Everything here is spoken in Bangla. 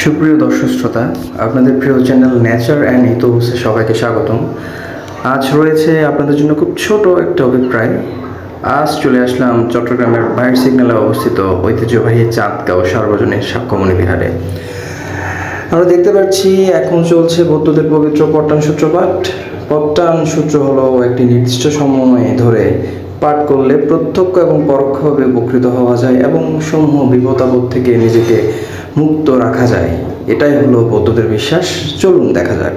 সুপ্রিয় দর্শক শ্রোতা, আপনাদের প্রিয় চ্যানেল নেচার অ্যান্ড ইথোসে সবাইকে স্বাগতম। আজ রয়েছে আপনাদের জন্য খুব ছোট একটা অভিপ্রায়। আজ চলে আসলাম চট্টগ্রামের বাইর সিগন্যালে অবস্থিত ঐতিহ্যবাহী চাঁদগাঁও সার্বজনীন সাক্ষ্যমণি বিহারে। আমরা দেখতে পাচ্ছি এখন চলছে বৌদ্ধদের পবিত্র পট্টান সূত্র পাঠ। পট্টান সূত্র হলো একটি নির্দিষ্ট সময় ধরে পাঠ করলে প্রত্যক্ষ এবং পরোক্ষভাবে উপকৃত হওয়া যায় এবং সমূহ বিপদাপদ থেকে নিজেকে মুক্ত রাখা যায়। এটাই হলো বৌদ্ধদের বিশ্বাস। চলুন দেখা যাক।